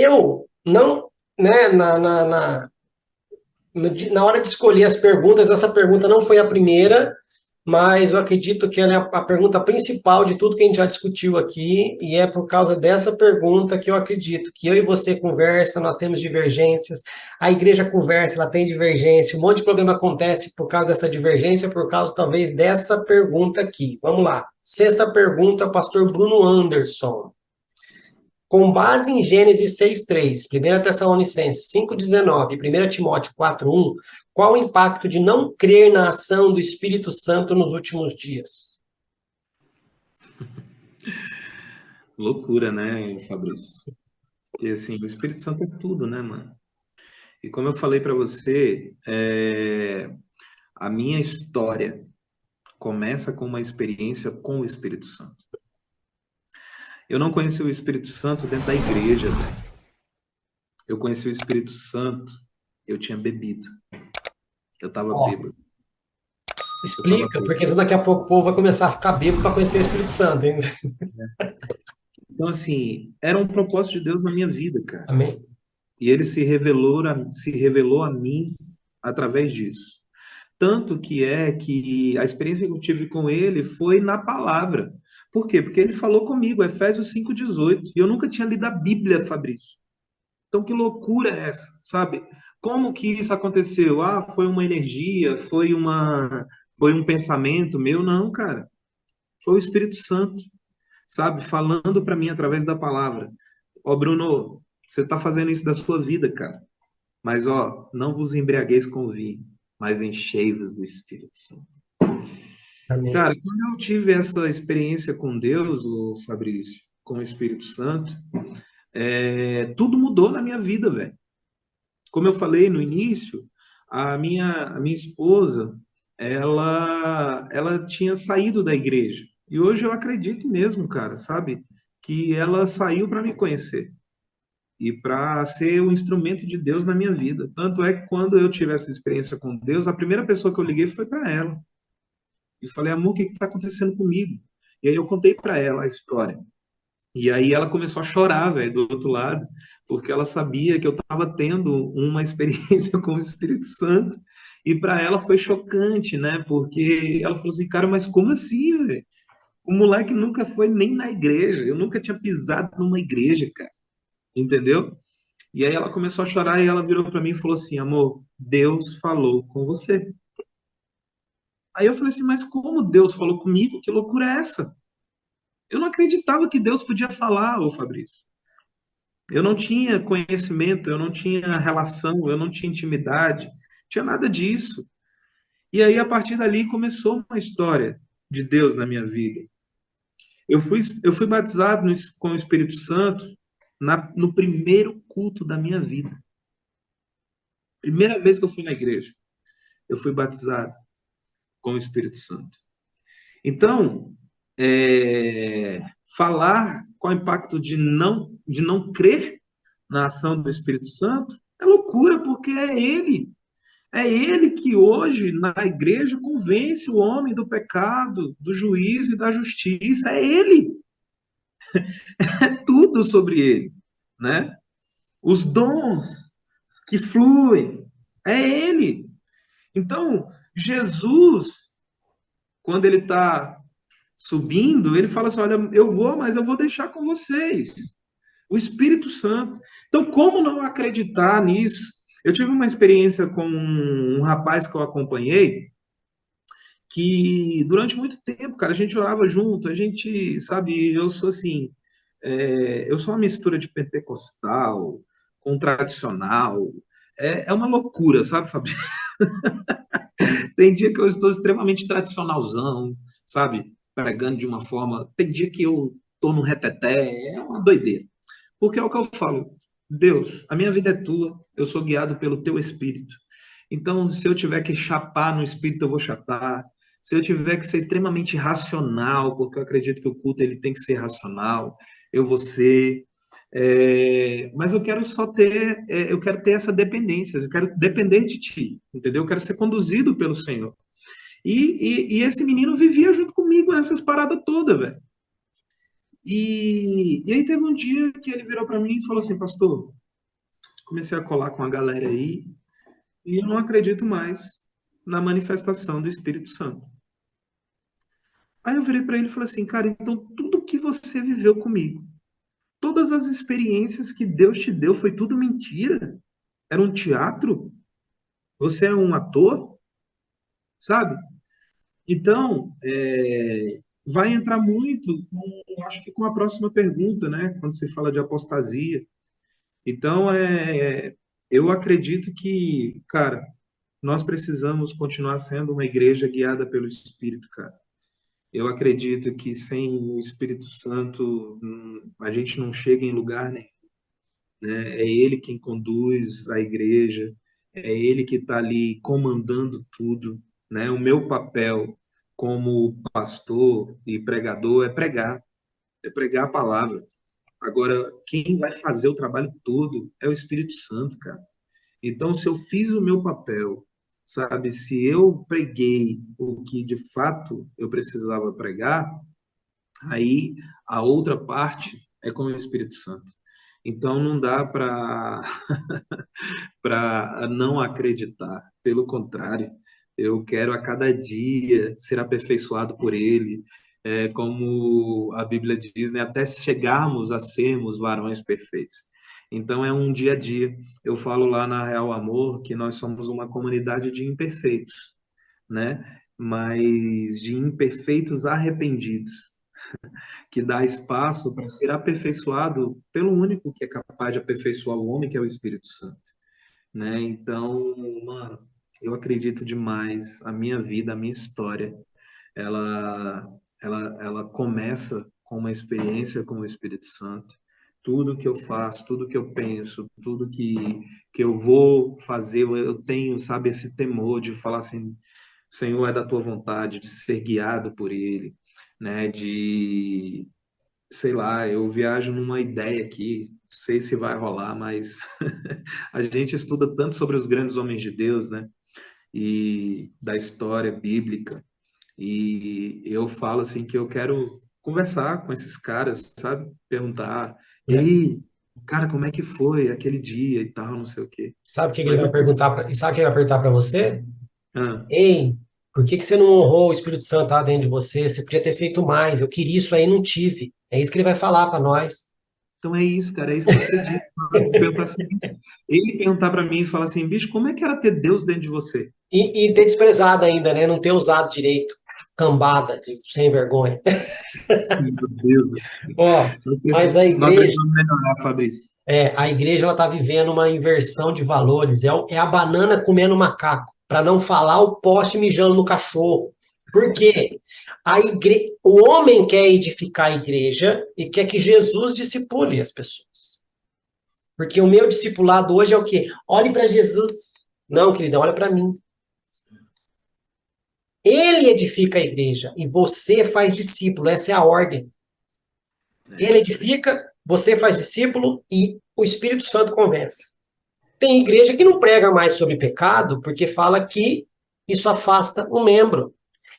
eu não, né, na hora de escolher as perguntas, essa pergunta não foi a primeira, mas eu acredito que ela é a pergunta principal de tudo que a gente já discutiu aqui, e é por causa dessa pergunta que eu acredito que eu e você conversa, nós temos divergências, a igreja conversa, ela tem divergência, um monte de problema acontece por causa dessa divergência, por causa talvez dessa pergunta aqui. Vamos lá. Sexta pergunta, pastor Bruno Anderson. Com base em Gênesis 6:3, 1 Tessalonicenses 5:19 e 1 Timóteo 4:1, qual o impacto de não crer na ação do Espírito Santo nos últimos dias? Loucura, né, Fabrício? Porque, assim, o Espírito Santo é tudo, né, mano? E como eu falei para você, a minha história começa com uma experiência com o Espírito Santo. Eu não conheci o Espírito Santo dentro da igreja, velho. Eu conheci o Espírito Santo, eu tinha bebido. Eu tava Ó, bêbado. Eu tava explica, bêbado. porque senão daqui a pouco o povo vai começar a ficar bêbado para conhecer o Espírito Santo, hein? Então, assim, era um propósito de Deus na minha vida, cara. Amém? E ele se revelou a mim através disso. Tanto que é que a experiência que eu tive com ele foi na palavra. Por quê? Porque ele falou comigo, Efésios 5:18. E eu nunca tinha lido a Bíblia, Fabrício. Então, que loucura é essa, sabe? Como que isso aconteceu? Ah, foi uma energia, foi um pensamento meu? Não, cara. Foi o Espírito Santo, sabe? Falando para mim através da palavra. Ó, Bruno, você está fazendo isso da sua vida, cara. Mas, ó, não vos embriagueis com vinho, mas enchei-vos do Espírito Santo. Amém. Cara, quando eu tive essa experiência com Deus, o Fabrício, com o Espírito Santo, tudo mudou na minha vida, velho. Como eu falei no início, a minha esposa, ela tinha saído da igreja. E hoje eu acredito mesmo, cara, sabe? Que ela saiu para me conhecer e para ser um instrumento de Deus na minha vida. Tanto é que quando eu tive essa experiência com Deus, a primeira pessoa que eu liguei foi para ela. E falei, amor, o que está acontecendo comigo? E aí eu contei para ela a história. E aí ela começou a chorar, velho, do outro lado, porque ela sabia que eu estava tendo uma experiência com o Espírito Santo. E para ela foi chocante, né? Porque ela falou assim, cara, mas como assim, velho? O moleque nunca foi nem na igreja. Eu nunca tinha pisado numa igreja, cara. Entendeu? E aí ela começou a chorar e ela virou para mim e falou assim, amor, Deus falou com você. Aí eu falei assim, mas como Deus falou comigo? Que loucura é essa? Eu não acreditava que Deus podia falar, ô Fabrício. Eu não tinha conhecimento, eu não tinha relação, eu não tinha intimidade, tinha nada disso. E aí, a partir dali, começou uma história de Deus na minha vida. Eu fui batizado com o Espírito Santo no primeiro culto da minha vida. Primeira vez que eu fui na igreja, eu fui batizado com o Espírito Santo. Então, falar qual é o impacto de não crer na ação do Espírito Santo é loucura, porque é ele que hoje na igreja convence o homem do pecado, do juízo e da justiça. É ele, é tudo sobre ele, né? Os dons que fluem, é ele. Então, Jesus, quando ele está subindo, ele fala assim: olha, eu vou, mas eu vou deixar com vocês o Espírito Santo. Então, como não acreditar nisso? Eu tive uma experiência com um rapaz que eu acompanhei, que durante muito tempo, cara, a gente orava junto, a gente, sabe, eu sou assim, eu sou uma mistura de pentecostal com tradicional, é uma loucura, sabe, Fabio? Tem dia que eu estou extremamente tradicionalzão, sabe, pregando de uma forma, tem dia que eu estou no reteté, é uma doideira. Porque é o que eu falo, Deus, a minha vida é tua, eu sou guiado pelo teu espírito. Então, se eu tiver que chapar no espírito, eu vou chapar. Se eu tiver que ser extremamente racional, porque eu acredito que o culto ele tem que ser racional, eu vou ser. Mas eu quero só ter, eu quero ter essa dependência, eu quero depender de ti, entendeu? Eu quero ser conduzido pelo Senhor. E esse menino vivia junto comigo nessas paradas todas, velho. E aí teve um dia que ele virou para mim e falou assim, pastor, comecei a colar com a galera aí, e eu não acredito mais na manifestação do Espírito Santo. Aí eu virei para ele e falei assim, cara, então tudo que você viveu comigo, todas as experiências que Deus te deu, foi tudo mentira? Era um teatro? Você é um ator? Sabe? Então, vai entrar muito com, acho que com a próxima pergunta, né? Quando se fala de apostasia. Então, eu acredito que, cara, nós precisamos continuar sendo uma igreja guiada pelo Espírito, cara. Eu acredito que sem o Espírito Santo, a gente não chega em lugar nenhum, né? É ele quem conduz a igreja, é ele que está ali comandando tudo, né? O meu papel como pastor e pregador é pregar a palavra. Agora, quem vai fazer o trabalho todo é o Espírito Santo, cara. Então, se eu fiz o meu papel, sabe, se eu preguei o que de fato eu precisava pregar, aí a outra parte é com o Espírito Santo. Então, não dá para não acreditar. Pelo contrário, eu quero a cada dia ser aperfeiçoado por Ele, como a Bíblia diz, né, até chegarmos a sermos varões perfeitos. Então é um dia a dia. Eu falo lá na Real Amor que nós somos uma comunidade de imperfeitos, né? Mas de imperfeitos arrependidos, que dá espaço para ser aperfeiçoado pelo único que é capaz de aperfeiçoar o homem, que é o Espírito Santo, né? Então, mano, eu acredito demais. A minha vida, a minha história, ela, ela começa com uma experiência com o Espírito Santo. Tudo que eu faço, tudo que eu penso, tudo que eu vou fazer, eu tenho, sabe, esse temor de falar assim, Senhor, é da tua vontade, de ser guiado por Ele, né? De, sei lá, eu viajo numa ideia aqui, não sei se vai rolar, mas a gente estuda tanto sobre os grandes homens de Deus, né? E da história bíblica. E eu falo assim que eu quero conversar com esses caras, sabe? Perguntar, e É. aí, cara, como é que foi aquele dia e tal, não sei o quê. Sabe o que que ele Mas vai perguntar para, e sabe o que ele vai perguntar para você? ah, Ei, por que que você não honrou o Espírito Santo lá dentro de você? Você podia ter feito mais. Eu queria isso aí, não tive. É isso que ele vai falar para nós. então é isso, cara, é isso que você disse. Perguntar assim, ele perguntar para mim e falar assim, bicho, como é que era ter Deus dentro de você? E ter desprezado ainda, né? Não ter usado direito. Cambada, de sem vergonha. Meu Deus do céu. Ó, mas Nós precisamos melhorar, Fabrício. a igreja ela está vivendo uma inversão de valores. É a banana comendo macaco, para não falar o poste mijando no cachorro. Por quê? O homem quer edificar a igreja e quer que Jesus discipule as pessoas. Porque o meu discipulado hoje é o quê? Olhe para Jesus. Não, querida, olha para mim. Ele edifica a igreja e você faz discípulo. Essa é a ordem. É Ele isso aí. edifica, você faz discípulo e o Espírito Santo convence. Tem igreja que não prega mais sobre pecado porque fala que isso afasta o membro.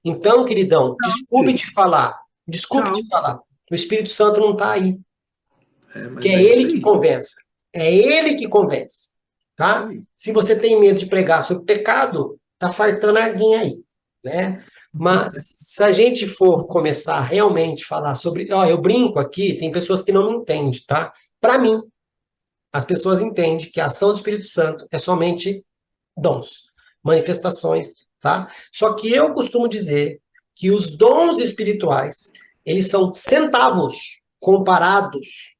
Então, queridão, desculpe Filho, te falar. Desculpe te tchau. falar. O Espírito Santo não está aí. É, Que mas é é isso ele que aí. convence. É ele que convence. Isso Tá? aí. Se você tem medo de pregar sobre pecado, tá fartando a aguinha aí. Né? Mas se a gente for começar a realmente falar sobre. Ó, eu brinco aqui, tem pessoas que não me entendem, tá? Para mim, as pessoas entendem que a ação do Espírito Santo é somente dons, manifestações, tá? Só que eu costumo dizer que os dons espirituais, eles são centavos comparados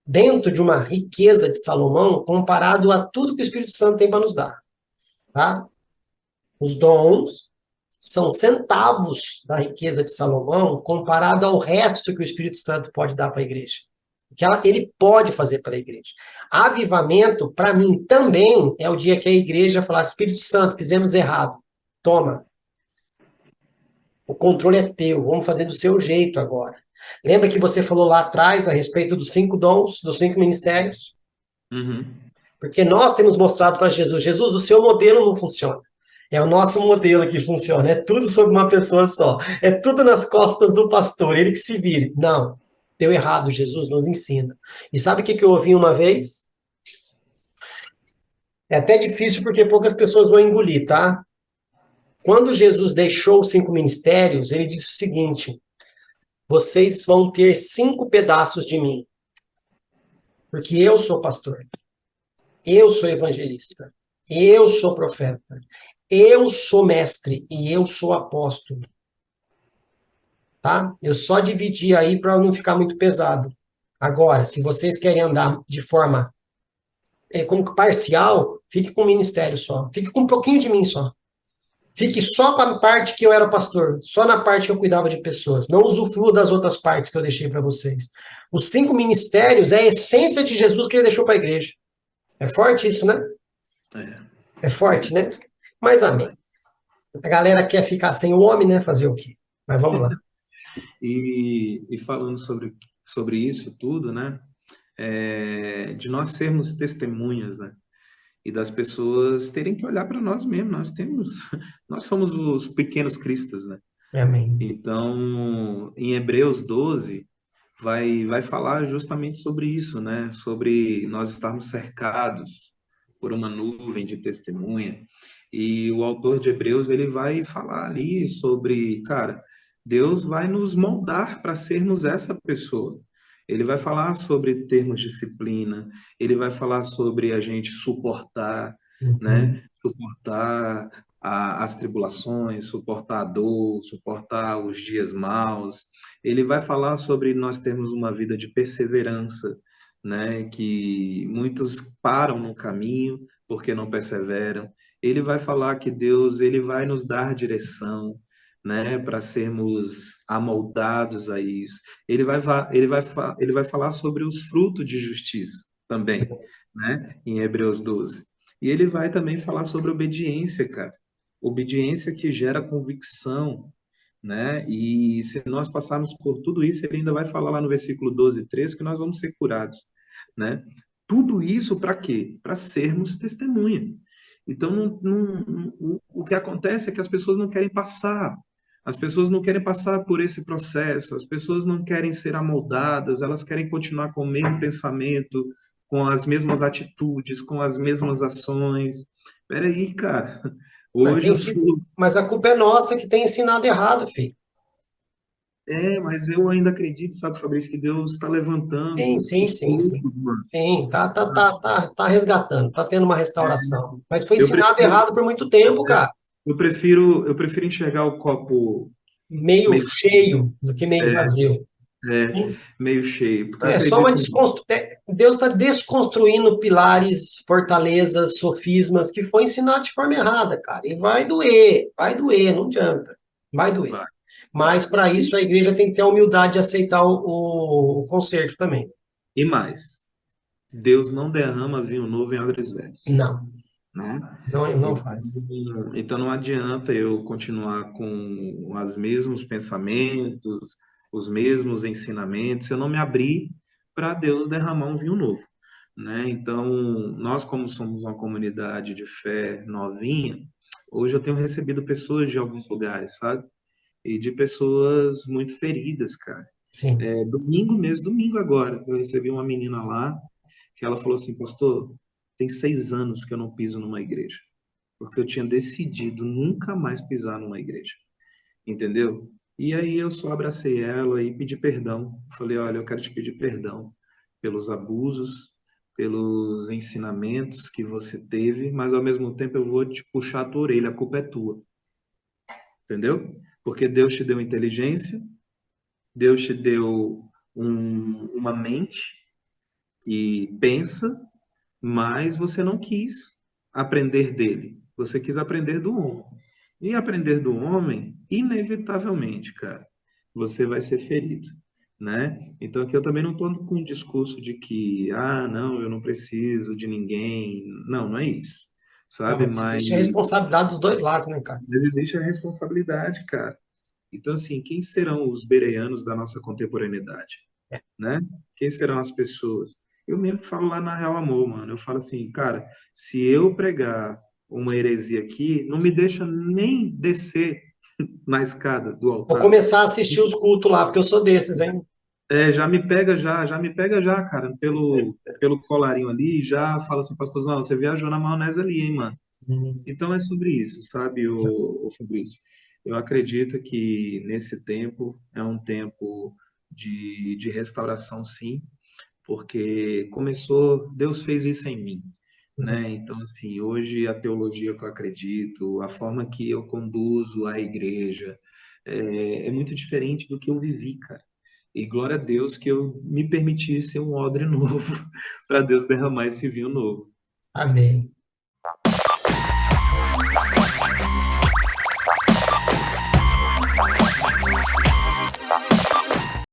dentro de uma riqueza de Salomão, comparado a tudo que o Espírito Santo tem para nos dar, tá? Os dons são centavos da riqueza de Salomão comparado ao resto que o Espírito Santo pode dar para a igreja. Que ele pode fazer para a igreja. Avivamento, para mim, também é o dia que a igreja falar: Espírito Santo, fizemos errado. Toma, o controle é teu, vamos fazer do seu jeito agora. Lembra que você falou lá atrás a respeito dos 5 dons, dos 5 ministérios? Uhum. Porque nós temos mostrado para Jesus: Jesus, o seu modelo não funciona. É o nosso modelo que funciona. É tudo sobre uma pessoa só. É tudo nas costas do pastor, ele que se vire. Não, deu errado, Jesus nos ensina. E sabe o que eu ouvi uma vez? É até difícil porque poucas pessoas vão engolir, tá? Quando Jesus deixou os 5 ministérios, ele disse o seguinte: vocês vão ter 5 pedaços de mim, porque eu sou pastor, eu sou evangelista, eu sou profeta, eu sou mestre e eu sou apóstolo, tá? Eu só dividi aí para não ficar muito pesado. Agora, se vocês querem andar de forma como que parcial, fique com o ministério só. Fique com um pouquinho de mim só. Fique só com a parte que eu era pastor, só na parte que eu cuidava de pessoas. Não usufrua das outras partes que eu deixei para vocês. Os 5 ministérios é a essência de Jesus que ele deixou para a igreja. É forte isso, né? É, É sim, forte, né? Mas amém. demais. A galera quer ficar sem o homem, né? Fazer o quê? Mas vamos lá. E falando sobre isso tudo, né? De nós sermos testemunhas, né? E das pessoas terem que olhar para nós mesmos. Nós somos os pequenos cristas, né? Amém. Então, em Hebreus 12, vai falar justamente sobre isso, né? Sobre nós estarmos cercados por uma nuvem de testemunha. E o autor de Hebreus, ele vai falar ali sobre, cara, Deus vai nos moldar para sermos essa pessoa. Ele vai falar sobre termos disciplina, ele vai falar sobre a gente suportar, Uhum. né? Suportar as tribulações, suportar a dor, suportar os dias maus. Ele vai falar sobre nós termos uma vida de perseverança, né? Que muitos param no caminho porque não perseveram. Ele vai falar que Deus, ele vai nos dar direção, né, para sermos amoldados a isso. Ele vai falar sobre os frutos de justiça também, né, em Hebreus 12. E ele vai também falar sobre obediência, cara. Obediência que gera convicção, né? E se nós passarmos por tudo isso, ele ainda vai falar lá no versículo 12 e 13 que nós vamos ser curados, né? Tudo isso para quê? Para sermos testemunha. Então, o que acontece é que as pessoas não querem passar. As pessoas não querem passar por esse processo, as pessoas não querem ser amoldadas, elas querem continuar com o mesmo pensamento, com as mesmas atitudes, com as mesmas ações. Peraí, cara. Mas, Hoje eu sou. mas a culpa é nossa que tem ensinado errado, filho. Mas eu ainda acredito, sabe, Fabrício, que Deus está Sim, levantando sim, os sim, sim. poucos, mano. Sim, tá resgatando, tá tendo uma restauração. Mas foi Eu ensinado prefiro, errado por muito tempo, cara. eu prefiro enxergar o copo Meio meio, cheio do que meio é, vazio. é, Sim. meio cheio, porque eu É só uma acredito. desconstru... Deus está desconstruindo pilares, fortalezas, sofismas que foi ensinado de forma errada, cara. E vai doer, não adianta. Vai doer. Vai. Mas para isso a igreja tem que ter a humildade de aceitar o conserto também. E mais, Deus não derrama vinho novo em odres velhos, Não, né? não Então, faz. então não adianta eu continuar com os mesmos pensamentos, os mesmos ensinamentos, se eu não me abrir para Deus derramar um vinho novo, né? Então, nós como somos uma comunidade de fé novinha, hoje eu tenho recebido pessoas de alguns lugares, sabe? E de pessoas muito feridas, cara. Sim. Domingo mesmo, domingo agora, eu recebi uma menina lá que ela falou assim, pastor, tem 6 anos que eu não piso numa igreja porque eu tinha decidido nunca mais pisar numa igreja, entendeu? E aí eu só abracei ela e pedi perdão. Falei, olha, eu quero te pedir perdão pelos abusos, pelos ensinamentos que você teve, mas ao mesmo tempo eu vou te puxar a tua orelha, a culpa é tua, entendeu? Porque Deus te deu inteligência, Deus te deu uma mente que pensa, mas você não quis aprender dele. Você quis aprender do homem. E aprender do homem, inevitavelmente, cara, você vai ser ferido, né? Então aqui eu também não estou com um discurso de que, não, eu não preciso de ninguém. Não, não é isso, Não, sabe? mas Mas, existe a responsabilidade dos dois lados, né, cara? mas existe a responsabilidade, cara. Então, assim, quem serão os bereanos da nossa contemporaneidade? Né? Quem serão as pessoas? Eu mesmo falo lá na Real Amor, mano. Eu falo assim, cara, se eu pregar uma heresia aqui, não me deixa nem descer na escada do Vou altar. começar a assistir os cultos lá, porque eu sou desses, hein? já me pega já, cara, pelo colarinho ali, e já fala assim, pastorzão, você viajou na maionese ali, hein, mano? Uhum. Então é sobre isso, sabe, o Fabrício? Eu acredito que nesse tempo é um tempo de restauração, sim, porque começou, Deus fez isso em mim, Uhum. né? Então, assim, hoje a teologia que eu acredito, a forma que eu conduzo a igreja, é muito diferente do que eu vivi, cara. E glória a Deus que eu me permiti ser um odre novo, para Deus derramar esse vinho novo. Amém.